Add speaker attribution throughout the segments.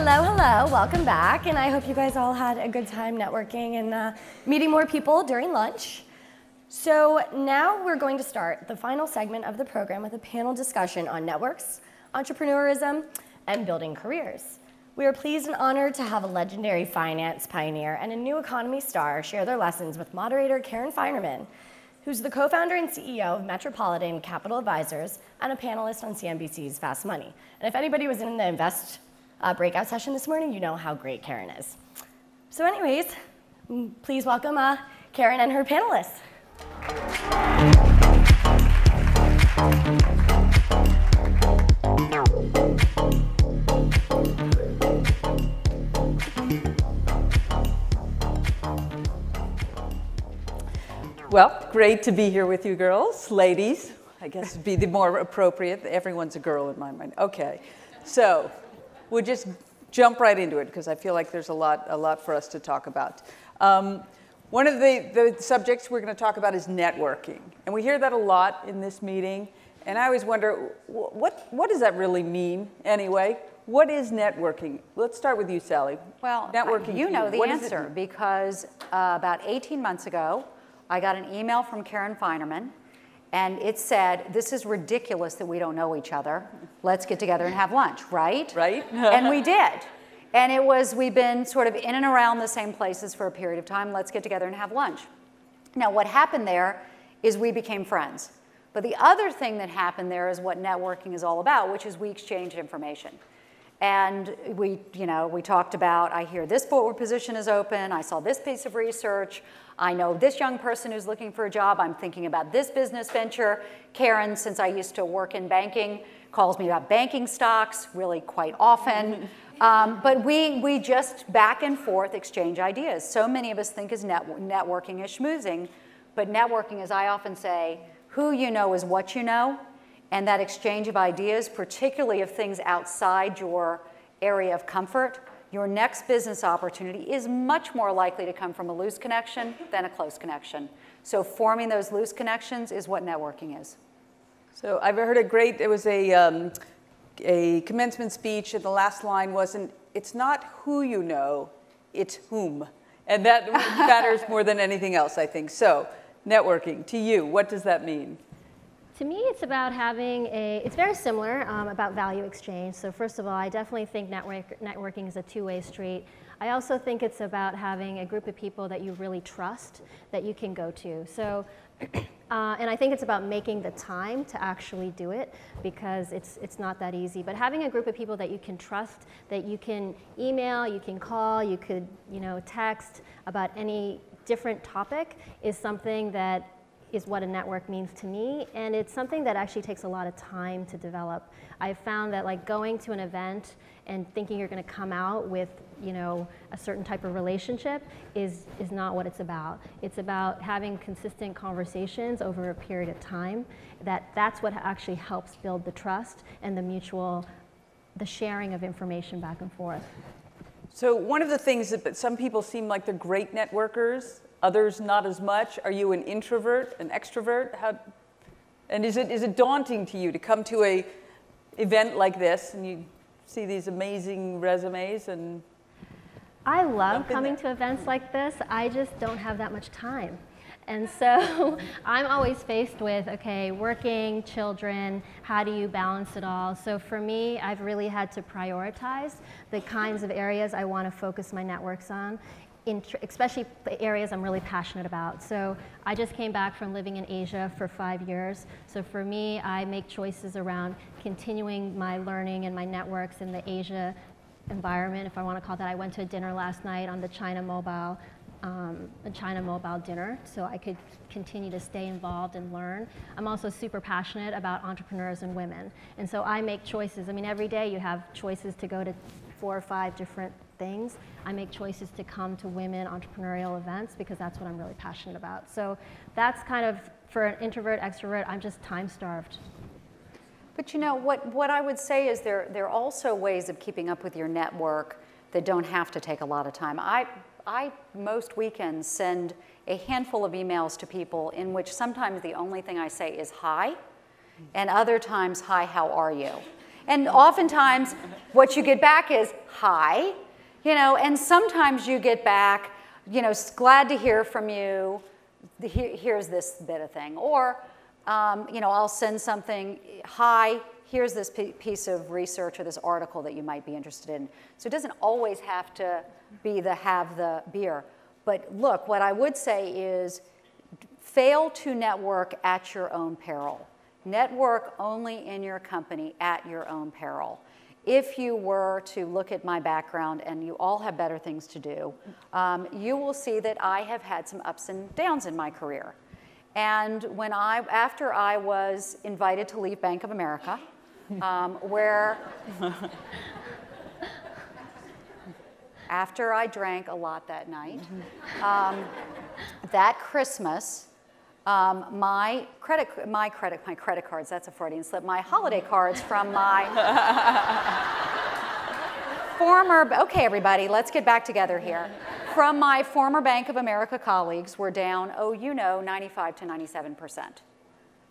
Speaker 1: Hello, hello, welcome back, and I hope you guys all had a good time networking and meeting more people during lunch. So now we're going to start the final segment of the program with a panel discussion on networks, entrepreneurism, and building careers. We are pleased and honored to have a legendary finance pioneer and a new economy star share their lessons with moderator Karen Finerman, who's the co-founder and CEO of Metropolitan Capital Advisors and a panelist on CNBC's Fast Money. And if anybody was in the Invest breakout session this morning, you know how great Karen is. So anyways, please welcome Karen and her panelists.
Speaker 2: Well, great to be here with you girls, ladies. I guess it'd be the more appropriate. Everyone's a girl in my mind. Okay, so we'll just jump right into it because I feel like there's a lot for us to talk about. One of the subjects we're going to talk about is networking, and we hear that a lot in this meeting. And I always wonder, what does that really mean anyway? What is networking? Let's start with you, Sallie.
Speaker 3: Well,
Speaker 2: networking.
Speaker 3: You know the answer because about 18 months ago, I got an email from Karen Finerman, and it said, "This is ridiculous that we don't know each other. Let's get together and have lunch," right?
Speaker 2: Right.
Speaker 3: And we did. And it was, we've been sort of in and around the same places for a period of time. Let's get together and have lunch. Now, what happened there is we became friends. But the other thing that happened there is what networking is all about, which is we exchanged information. And we talked about, I hear this board position is open, I saw this piece of research, I know this young person who's looking for a job, I'm thinking about this business venture. Karen, since I used to work in banking, calls me about banking stocks really quite often. But we just back and forth exchange ideas. So many of us think is networking is schmoozing, but networking, as I often say, who you know is what you know. And that exchange of ideas, particularly of things outside your area of comfort, your next business opportunity is much more likely to come from a loose connection than a close connection. So forming those loose connections is what networking is.
Speaker 2: So I've heard it was a commencement speech, and the last line wasn't, "It's not who you know, it's whom." And that matters more than anything else, I think. So networking, to you, what does that mean?
Speaker 4: To me, it's about having it's very similar, about value exchange. So first of all, I definitely think networking is a two-way street. I also think it's about having a group of people that you really trust, that you can go to. So, and I think it's about making the time to actually do it, because it's not that easy. But having a group of people that you can trust, that you can email, you can call, you could text about any different topic is something that is what a network means to me, and it's something that actually takes a lot of time to develop. I've found that like going to an event and thinking you're going to come out with a certain type of relationship is not what it's about. It's about having consistent conversations over a period of time. That's what actually helps build the trust and the sharing of information back and forth.
Speaker 2: So one of the things that some people seem like they're great networkers, others not as much. Are you an introvert, an extrovert? And is it daunting to you to come to an event like this and you see these amazing resumes? And
Speaker 4: I love coming to events like this. I just don't have that much time. And so I'm always faced with, okay, working, children, how do you balance it all? So for me, I've really had to prioritize the kinds of areas I want to focus my networks on, especially the areas I'm really passionate about. So I just came back from living in Asia for 5 years. So for me, I make choices around continuing my learning and my networks in the Asia environment, if I want to call that. I went to a dinner last night on the China Mobile dinner, so I could continue to stay involved and learn. I'm also super passionate about entrepreneurs and women. And so I make choices. I mean, every day you have choices to go to 4 or 5 different things. I make choices to come to women entrepreneurial events because that's what I'm really passionate about. So that's kind of, for an introvert, extrovert, I'm just time starved.
Speaker 3: But what I would say is there are also ways of keeping up with your network that don't have to take a lot of time. I most weekends send a handful of emails to people in which sometimes the only thing I say is hi, and other times, hi, how are you? And oftentimes, what you get back is, hi, and sometimes you get back, glad to hear from you, here's this bit of thing. Or, I'll send something, hi, here's this piece of research or this article that you might be interested in. So it doesn't always have to be have the beer. But look, what I would say is fail to network at your own peril. Network only in your company at your own peril. If you were to look at my background, and you all have better things to do, you will see that I have had some ups and downs in my career. And after I was invited to leave Bank of America, where after I drank a lot that night, that Christmas, my credit cards, that's a Freudian slip, my holiday cards from my okay everybody, let's get back together here. From my former Bank of America colleagues were down, 95 to 97%.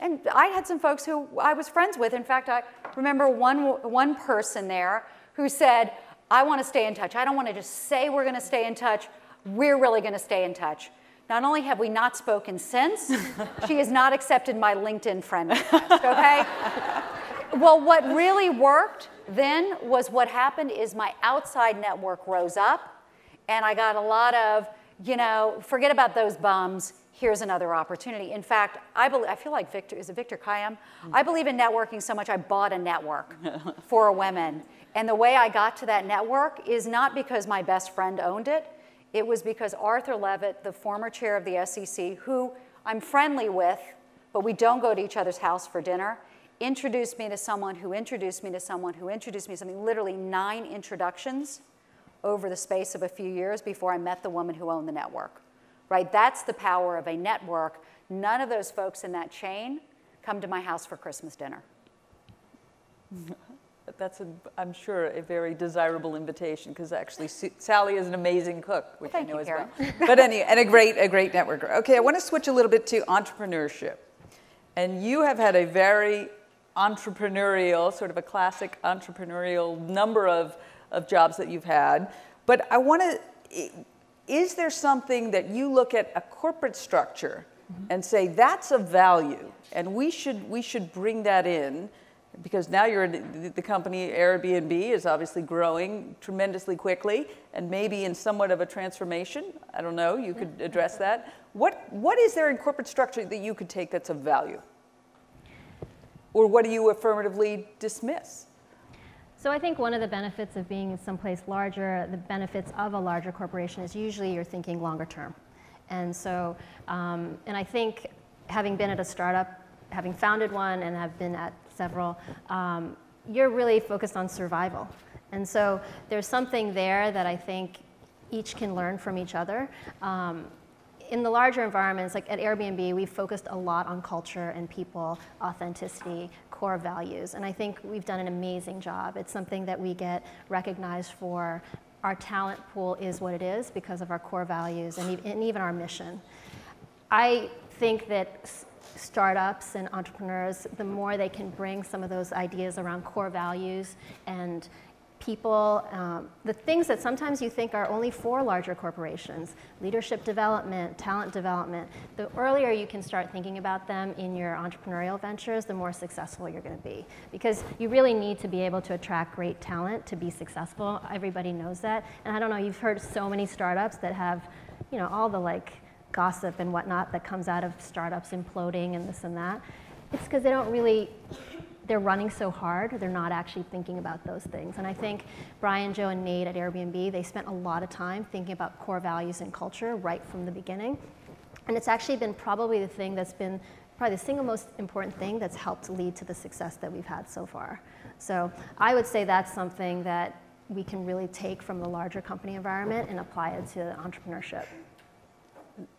Speaker 3: And I had some folks who I was friends with. In fact, I remember one person there who said, I want to stay in touch. I don't want to just say we're going to stay in touch. We're really going to stay in touch. Not only have we not spoken since, she has not accepted my LinkedIn friend request, okay? Well, what really worked then was what happened is my outside network rose up, and I got a lot of, forget about those bums. Here's another opportunity. In fact, I feel like Victor Kayam? I believe in networking so much I bought a network for women. And the way I got to that network is not because my best friend owned it. It was because Arthur Levitt, the former chair of the SEC, who I'm friendly with, but we don't go to each other's house for dinner, introduced me to someone who introduced me to someone who introduced me to something, literally 9 introductions over the space of a few years before I met the woman who owned the network. Right? That's the power of a network. None of those folks in that chain come to my house for Christmas dinner.
Speaker 2: That's, I'm sure, a very desirable invitation, because actually Sallie is an amazing cook, which I know as well. But anyway, and a great networker. Okay, I want to switch a little bit to entrepreneurship. And you have had a very entrepreneurial, sort of a classic entrepreneurial number of jobs that you've had. But I want to, is there something that you look at a corporate structure and say that's of value, and we should bring that in? Because now the company Airbnb is obviously growing tremendously quickly, and maybe in somewhat of a transformation. I don't know, you could address that. What is there in corporate structure that you could take that's of value? Or what do you affirmatively dismiss?
Speaker 4: So I think one of the benefits of being someplace larger, the benefits of a larger corporation, is usually you're thinking longer term. And so, and I think having been at a startup, having founded one and have been at several, you're really focused on survival. And so there's something there that I think each can learn from each other. In the larger environments, like at Airbnb, we focused a lot on culture and people, authenticity, core values. And I think we've done an amazing job. It's something that we get recognized for. Our talent pool is what it is because of our core values and even our mission. I think that startups and entrepreneurs, the more they can bring some of those ideas around core values and people, the things that sometimes you think are only for larger corporations, leadership development, talent development, the earlier you can start thinking about them in your entrepreneurial ventures, the more successful you're going to be. Because you really need to be able to attract great talent to be successful. Everybody knows that. And I don't know, you've heard so many startups that have, all the gossip and whatnot that comes out of startups imploding and this and that. It's because they're running so hard, they're not actually thinking about those things. And I think Brian, Joe, and Nate at Airbnb, they spent a lot of time thinking about core values and culture right from the beginning. And it's actually been probably the thing that's been probably the single most important thing that's helped lead to the success that we've had so far. So I would say that's something that we can really take from the larger company environment and apply it to entrepreneurship.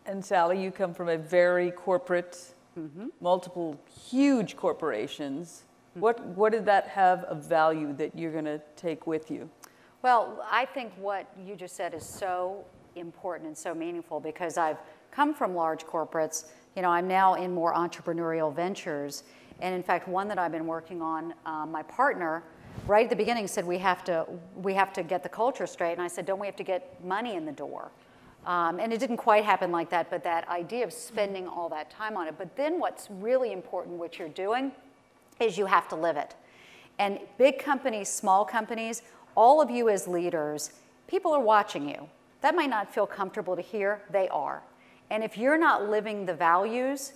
Speaker 2: And Sallie, you come from a very corporate, multiple huge corporations. What did that have of value that you're going to take with you?
Speaker 3: Well, I think what you just said is so important and so meaningful because I've come from large corporates. I'm now in more entrepreneurial ventures. And in fact, one that I've been working on, my partner right at the beginning said we have to get the culture straight, and I said, don't we have to get money in the door? And it didn't quite happen like that, but that idea of spending all that time on it. But then what's really important, what you're doing, is you have to live it. And big companies, small companies, all of you as leaders, people are watching you. That might not feel comfortable to hear, they are. And if you're not living the values,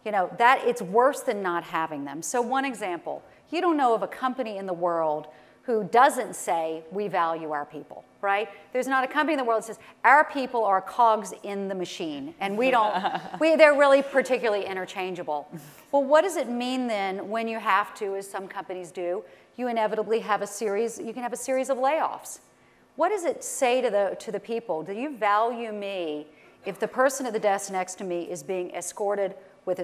Speaker 3: you know, that it's worse than not having them. So one example, you don't know of a company in the world who doesn't say, we value our people, right? There's not a company in the world that says, our people are cogs in the machine, and we don't, they're really particularly interchangeable. Well, what does it mean then when you have to, as some companies do, you inevitably have a series, you can have a series of layoffs. What does it say to the people? Do you value me if the person at the desk next to me is being escorted with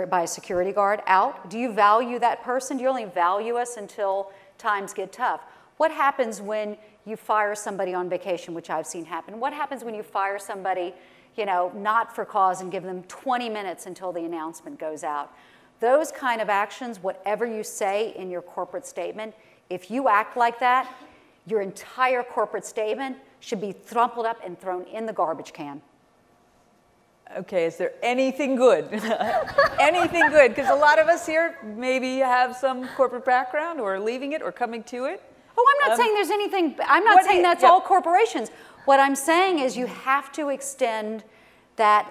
Speaker 3: by a security guard out? Do you value that person? Do you only value us until times get tough? What happens when you fire somebody on vacation, which I've seen happen? What happens when you fire somebody, you know, not for cause and give them 20 minutes until the announcement goes out? Those kind of actions, whatever you say in your corporate statement, if you act like that, your entire corporate statement should be thrumpled up and thrown in the garbage can.
Speaker 2: Okay, is there anything good? Anything good? Because a lot of us here maybe have some corporate background or leaving it or coming to it.
Speaker 3: Oh, I'm not saying there's anything, I'm not saying that's all corporations. What I'm saying is you have to extend that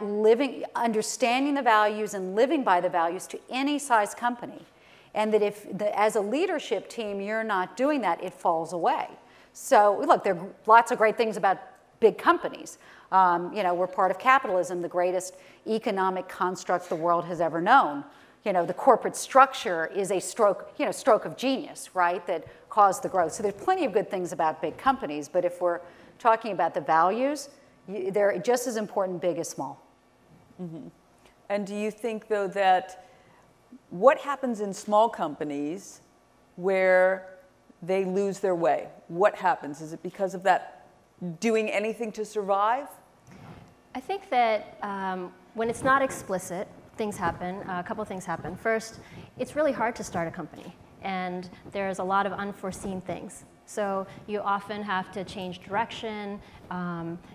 Speaker 3: understanding the values and living by the values to any size company. And that if, as a leadership team, you're not doing that, it falls away. So look, there are lots of great things about big companies. You know, we're part of capitalism, the greatest economic construct the world has ever known. You know, the corporate structure is a stroke of genius, right, that caused the growth. So there's plenty of good things about big companies, but if we're talking about the values, they're just as important big as small.
Speaker 2: Mm-hmm. And do you think, though, that what happens in small companies where they lose their way? What happens? Is it because of that doing anything to survive?
Speaker 4: I think that when it's not explicit, things happen, a couple of things happen. First, it's really hard to start a company, and there's a lot of unforeseen things. So you often have to change direction.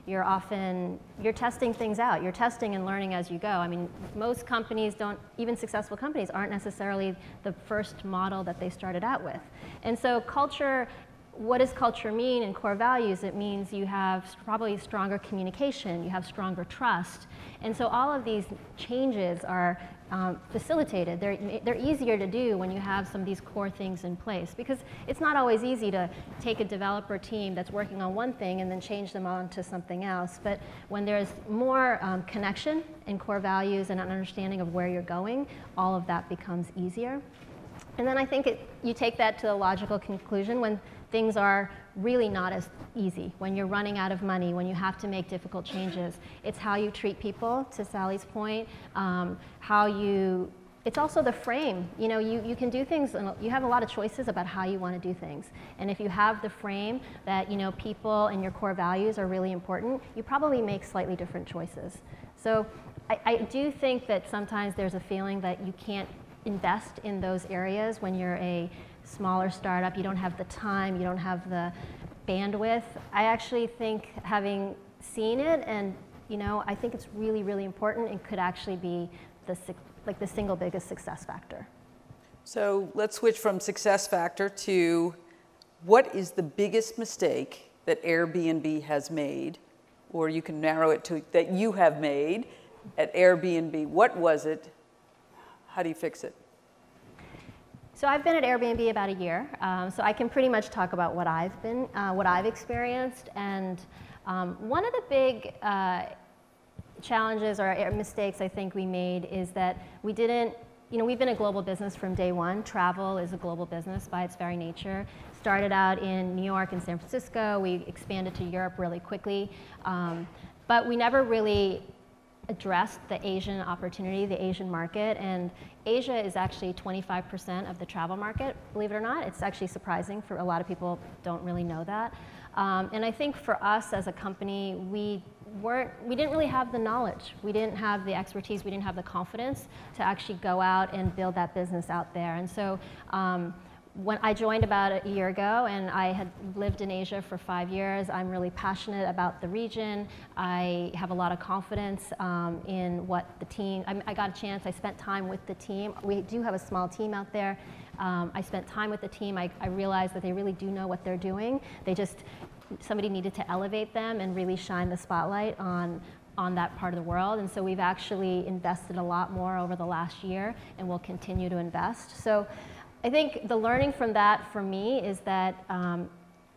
Speaker 4: You're testing things out. You're testing and learning as you go. I mean, most companies don't, even successful companies aren't necessarily the first model that they started out with. And so culture, what does culture mean in core values? It means you have probably stronger communication, you have stronger trust. And so all of these changes are facilitated. They're easier to do when you have some of these core things in place, because it's not always easy to take a developer team that's working on one thing and then change them on to something else. But when there's more connection in core values and an understanding of where you're going, all of that becomes easier. And then I think you take that to the logical conclusion when things are really not as easy, when you're running out of money, when you have to make difficult changes. It's how you treat people, to Sallie's point, it's also the frame. You know, you can do things, and you have a lot of choices about how you want to do things. And if you have the frame that, you know, people and your core values are really important, you probably make slightly different choices. So I do think that sometimes there's a feeling that you can't invest in those areas when you're a smaller startup. You don't have the time, you don't have the bandwidth. I actually think, having seen it, and you know, I think it's really, really important and could actually be the single biggest success factor.
Speaker 2: So let's switch from success factor to what is the biggest mistake that Airbnb has made, or you can narrow it to that you have made at Airbnb. What was it? How do you fix it?
Speaker 4: So I've been at Airbnb about a year, so I can pretty much talk about what I've experienced. And one of the big challenges or mistakes I think we made is that we didn't, you know, we've been a global business from day one. Travel is a global business by its very nature. Started out in New York and San Francisco. We expanded to Europe really quickly, but we never really addressed the Asian opportunity, the Asian market. And Asia is actually 25% of the travel market, believe it or not. It's actually surprising. For a lot of people don't really know that. And I think for us as a company, we didn't really have the knowledge. We didn't have the expertise. We didn't have the confidence to actually go out and build that business out there. And so when I joined about a year ago, and I had lived in Asia for 5 years. I'm really passionate about the region. I have a lot of confidence in what the team, I got a chance, I spent time with the team. We do have a small team out there. I spent time with the team. I realized that they really do know what they're doing. Somebody needed to elevate them and really shine the spotlight on that part of the world. And so we've actually invested a lot more over the last year, and we'll continue to invest. So I think the learning from that for me is that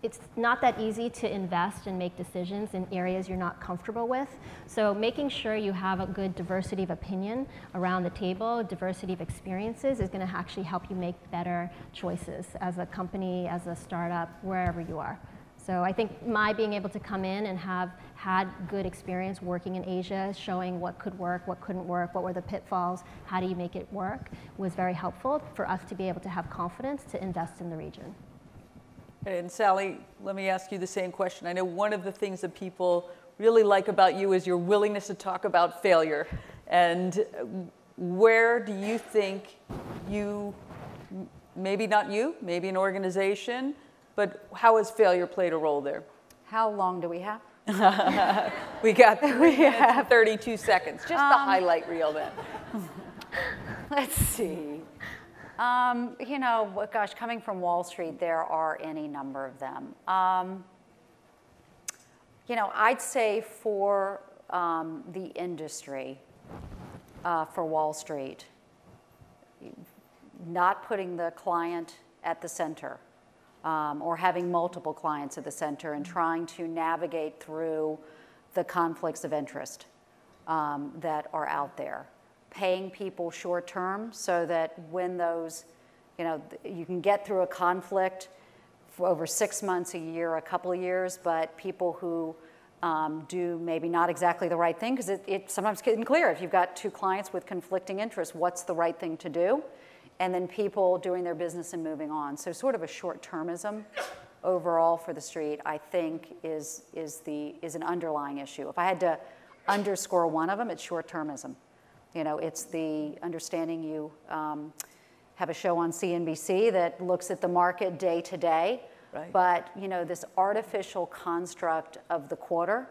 Speaker 4: it's not that easy to invest and make decisions in areas you're not comfortable with. So making sure you have a good diversity of opinion around the table, diversity of experiences is going to actually help you make better choices as a company, as a startup, wherever you are. So I think my being able to come in and have had good experience working in Asia, showing what could work, what couldn't work, what were the pitfalls, how do you make it work, was very helpful for us to be able to have confidence to invest in the region.
Speaker 2: And Sallie, let me ask you the same question. I know one of the things that people really like about you is your willingness to talk about failure. And where do you think maybe not you, maybe an organization, but how has failure played a role there?
Speaker 3: How long do we have?
Speaker 2: We got 3 minutes and 32 seconds. Just the highlight reel then.
Speaker 3: Let's see. You know, gosh, coming from Wall Street, there are any number of them. You know, I'd say for the industry, for Wall Street, not putting the client at the center, or having multiple clients at the center and trying to navigate through the conflicts of interest that are out there. Paying people short term so that when those, you know, you can get through a conflict for over 6 months, a year, a couple of years, but people who do maybe not exactly the right thing, because it sometimes gets clear if you've got 2 clients with conflicting interests, what's the right thing to do? And then people doing their business and moving on. So sort of a short-termism overall for the street, I think, is an underlying issue. If I had to underscore one of them, it's short-termism. You know, it's the understanding you have a show on CNBC that looks at the market day to day,
Speaker 2: right.
Speaker 3: But you know, this artificial construct of the quarter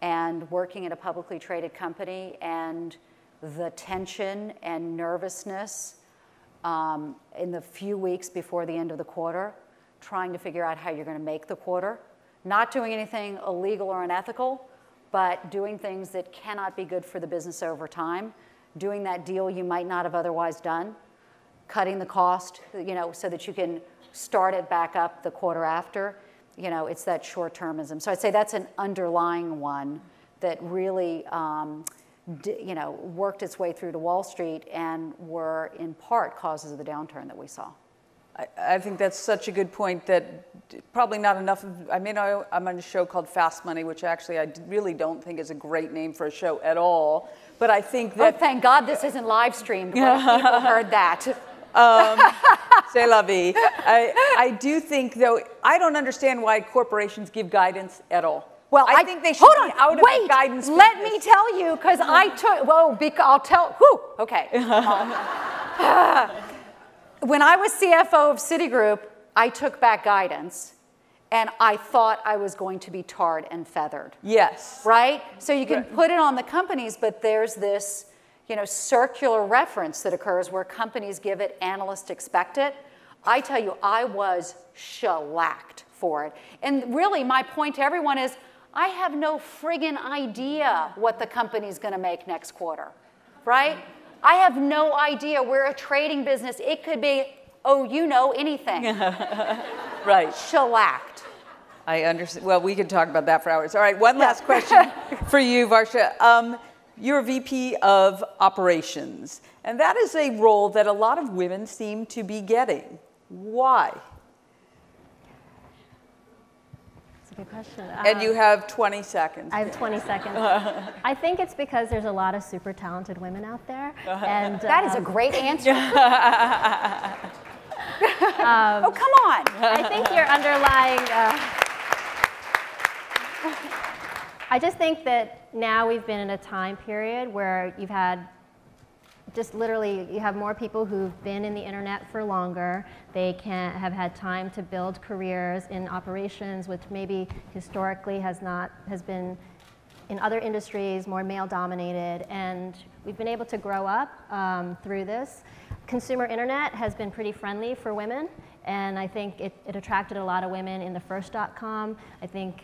Speaker 3: and working at a publicly traded company and the tension and nervousness in the few weeks before the end of the quarter, trying to figure out how you're going to make the quarter, not doing anything illegal or unethical, but doing things that cannot be good for the business over time, doing that deal you might not have otherwise done, cutting the cost, you know, so that you can start it back up the quarter after. You know, it's that short-termism. So I'd say that's an underlying one that really you know, worked its way through to Wall Street and were in part causes of the downturn that we saw.
Speaker 2: I think that's such a good point that probably not enough. I mean, I'm on a show called Fast Money, which actually I really don't think is a great name for a show at all. But I think that.
Speaker 3: Oh, thank God this isn't live streamed. People heard that.
Speaker 2: C'est la vie. I do think, though, I don't understand why corporations give guidance at all.
Speaker 3: Well,
Speaker 2: I think they should be out of the guidance business.
Speaker 3: Let me tell you, because I took, I'll tell, okay. When I was CFO of Citigroup, I took back guidance, and I thought I was going to be tarred and feathered.
Speaker 2: Yes.
Speaker 3: Right? So you can put it on the companies, but there's this, you know, circular reference that occurs where companies give it, analysts expect it. I tell you, I was shellacked for it. And really, my point to everyone is, I have no friggin' idea what the company's going to make next quarter, right? I have no idea. We're a trading business. It could be, oh, you know, anything.
Speaker 2: Right.
Speaker 3: Shellacked.
Speaker 2: I understand. Well, we could talk about that for hours. All right, one last question for you, Varsha. You're VP of Operations, and that is a role that a lot of women seem to be getting. Why?
Speaker 4: That's a good question.
Speaker 2: And you have 20 seconds.
Speaker 4: I have 20 seconds. I think it's because there's a lot of super talented women out there. And
Speaker 3: that is a great answer. Oh, come on.
Speaker 4: I think your underlying... I just think that now we've been in a time period where you've had just literally, you have more people who've been in the internet for longer. They have had time to build careers in operations, which maybe historically has been in other industries more male dominated. And we've been able to grow up through this. Consumer internet has been pretty friendly for women. And I think it attracted a lot of women in the first .com. I think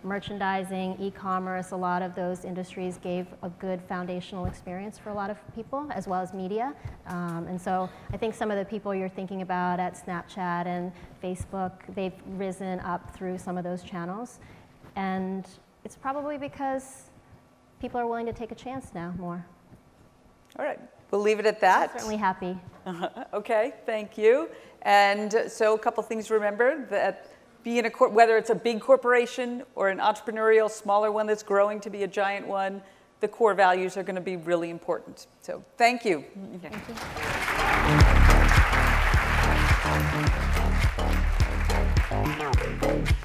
Speaker 4: merchandising, e-commerce, a lot of those industries gave a good foundational experience for a lot of people, as well as media. And so I think some of the people you're thinking about at Snapchat and Facebook, they've risen up through some of those channels. And it's probably because people are willing to take a chance now more.
Speaker 2: All right, we'll leave it at that.
Speaker 4: I'm certainly happy.
Speaker 2: Okay, thank you. And so a couple things to remember, that being whether it's a big corporation or an entrepreneurial smaller one that's growing to be a giant one, the core values are going to be really important. So thank you.
Speaker 4: Thank you.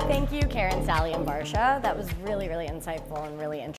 Speaker 1: Thank you, Karen, Sallie, and Varsha. That was really, really insightful and really interesting.